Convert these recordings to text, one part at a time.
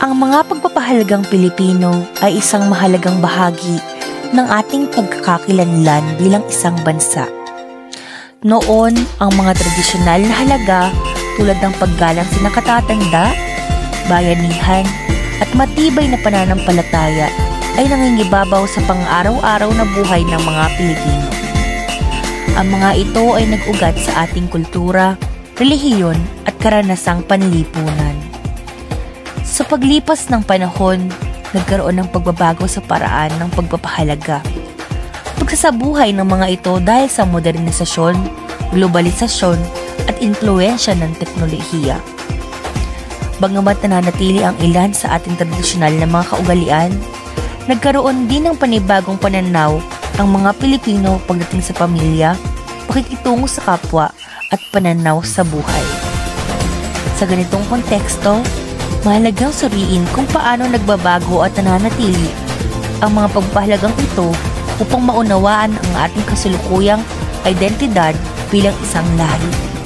Ang mga pagpapahalagang Pilipino ay isang mahalagang bahagi ng ating pagkakakilanlan bilang isang bansa. Noon, ang mga tradisyonal na halaga tulad ng paggalang sa nakatatanda, bayanihan, at matibay na pananampalataya ay nangingibabaw sa pang-araw-araw na buhay ng mga Pilipino. Ang mga ito ay nag-ugat sa ating kultura, relihiyon at karanasang panlipunan. Sa paglipas ng panahon, nagkaroon ng pagbabago sa paraan ng pagpapahalaga. Pagsasabuhay ng mga ito dahil sa modernisasyon, globalisasyon at impluwensya ng teknolohiya. Bagamat nananatili ang ilan sa ating tradisyonal na mga kaugalian, nagkaroon din ng panibagong pananaw ang mga Pilipino pagdating sa pamilya, pakikitungo sa kapwa at pananaw sa buhay. Sa ganitong konteksto, mahalagang suriin kung paano nagbabago at nananatili ang mga pagpapahalagang ito upang maunawaan ang ating kasulukuyang identidad bilang isang lahi.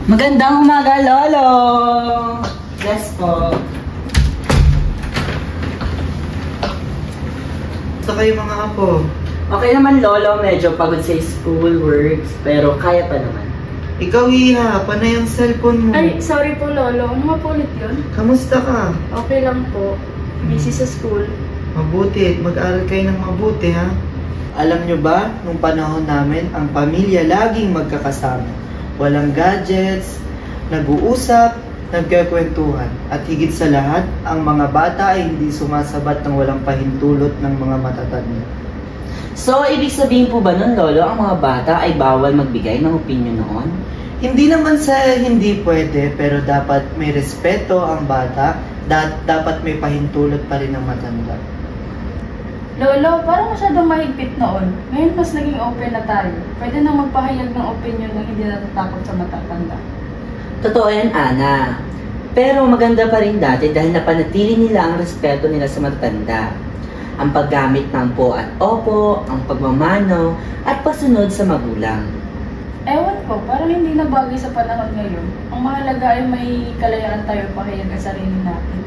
Magandang umaga, Lolo! Yes po. Gusto kayo mga apo? Okay naman, Lolo. Medyo pagod sa school works, pero kaya pa naman. Ikaw, Iha, panay ang cellphone mo. Ay, sorry po, Lolo. Ano nga po ulit yun? Kamusta ka? Okay lang po. Busy sa school. Mabuti. Mag-aral kayo ng mabuti, ha? Alam nyo ba, nung panahon namin, ang pamilya laging magkakasama. Walang gadgets, nag-uusap, nagkakwentuhan. At higit sa lahat, ang mga bata ay hindi sumasabat ng walang pahintulot ng mga matatanda. So, ibig sabihin po ba nun, Lolo, ang mga bata ay bawal magbigay ng opinion noon? Hindi naman sa hindi pwede, pero dapat may respeto ang bata, dapat may pahintulot pa rin ang matanda. Lolo, parang masyadong mahigpit noon. Ngayon mas naging open na tayo. Pwede nang magpahayag ng opinion ng hindi natatakot sa matatanda. Totoo yan, Ana. Pero maganda pa rin dati dahil napanatili nila ang respeto nila sa matatanda. Ang paggamit ng po at opo, ang pagmamano, at pasunod sa magulang. Ewan ko, parang hindi na bagay sa panahon ngayon. Ang mahalaga ay may kalayaan tayo pahayag ang sarili natin.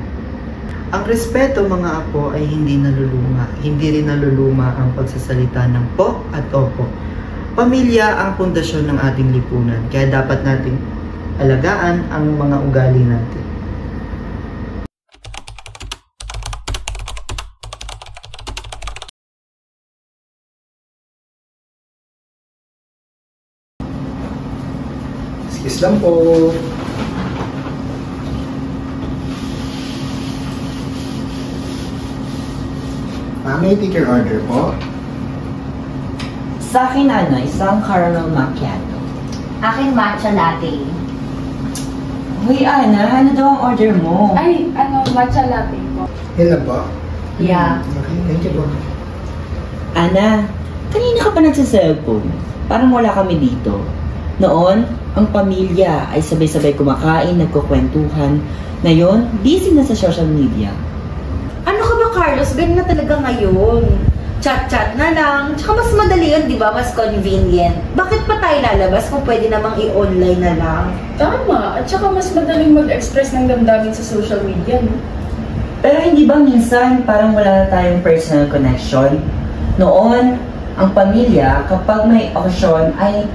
Ang respeto, mga apo, ay hindi naluluma. Hindi rin naluluma ang pagsasalita ng po at opo. Pamilya ang pundasyon ng ating lipunan, kaya dapat nating alagaan ang mga ugali natin. Excuse lang po. May take your order po. Sa akin, Ana, isang caramel macchiato. Akin matcha latte. Hoy, Ana, ano daw ang order mo? Ay, matcha latte po. Yan lang po. Yeah. Okay, thank you po. Ana, kanina ka pa nagsa-cellphone. Parang wala kami dito. Noon, ang pamilya ay sabay-sabay kumakain, nagkukwentuhan. Ngayon, busy na sa social media. Ano ka ba, Carlos? Ganyan na talaga ngayon. Chat-chat na lang. Tsaka mas madali yun, di ba? Mas convenient. Bakit pa tayo lalabas kung pwede namang i-online na lang? Tama. At saka mas madaling mag-express ng damdamin sa social media, no? Pero hindi ba minsan parang wala na tayong personal connection? Noon, ang pamilya, kapag may okasyon, ay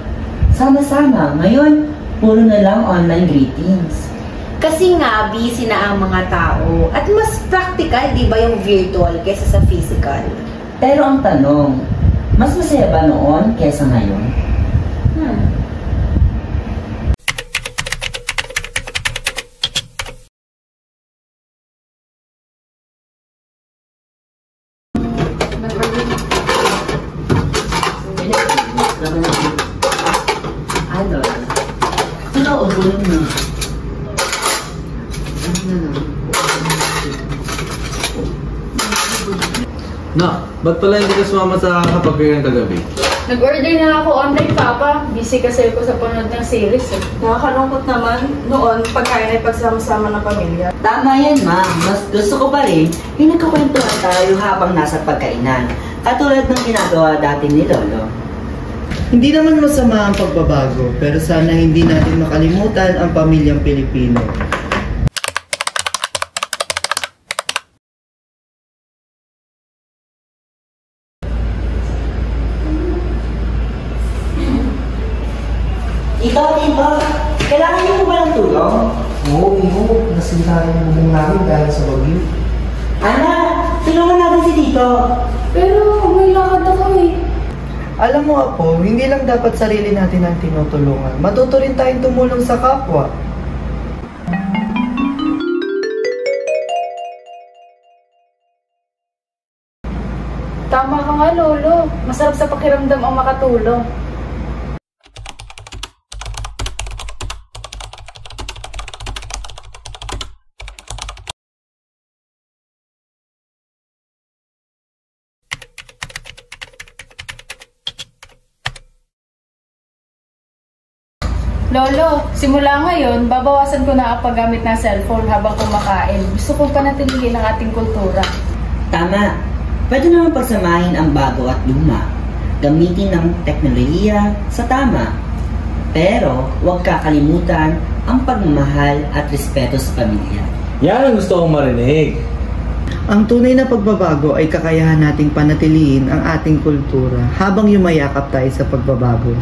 sama-sama. Ngayon, puro na lang online greetings. Kasi nga, busy na ang mga tao. At mas practical, di ba, yung virtual kaysa sa physical? Pero ang tanong, mas masaya ba noon kaysa ngayon? Ano? Ano o bulong na? Na, ba't pala hindi ka sumama sa kapag-birang kagabi? Nag-order na ako online, Papa. Busy kasi ako sa panood ng series eh. Nakakalungkot naman noon pagkain ay pagsama-sama ng pamilya. Tama yan, ma'am. Mas gusto ko pa rin yung nagkukwentuhan tayo habang nasa pagkainan. Katulad ng ginagawa dati ni Lolo. Hindi naman masama ang pagbabago, pero sana hindi natin makalimutan ang pamilyang Pilipino. Ikaw, Tito, kailangan niyo po ba ng tulong? Oo, Iho. Nasira yung bubong namin dahil sa bagyo. Anak, tulungan natin si Tito. Pero may lakad ako eh. Alam mo, Apo, hindi lang dapat sarili natin ang tinutulungan. Matuto rin tayong tumulong sa kapwa. Tama ka nga, Lolo. Masarap sa pakiramdam ang makatulong. Lolo, simula ngayon, babawasan ko na ang paggamit ng cellphone habang kumakain. Gusto kong panatilihin ang ating kultura. Tama. Pwede naman pagsamahin ang bago at luma. Gamitin ng teknolohiya sa tama. Pero huwag kakalimutan ang pagmamahal at respeto sa pamilya. Yan ang gusto kong marinig. Ang tunay na pagbabago ay kakayahan nating panatilihin ang ating kultura habang yumayakap tayo sa pagbabago.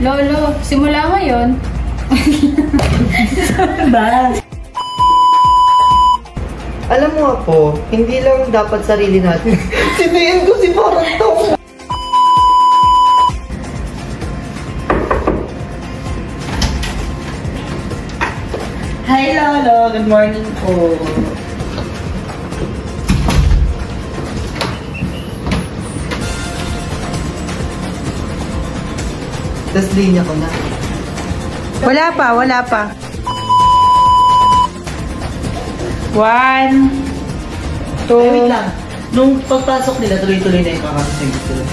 Lolo, simula ngayon, Ba? Alam mo, Apo, hindi lang dapat sarili natin. Sinayin ko si parang to. Hi, Lolo. Good morning po. Tas linya ko na. Wala pa. 1, 2, Wait lang. Nung pagpasok nila, tuloy-tuloy na yung kakasasing sila.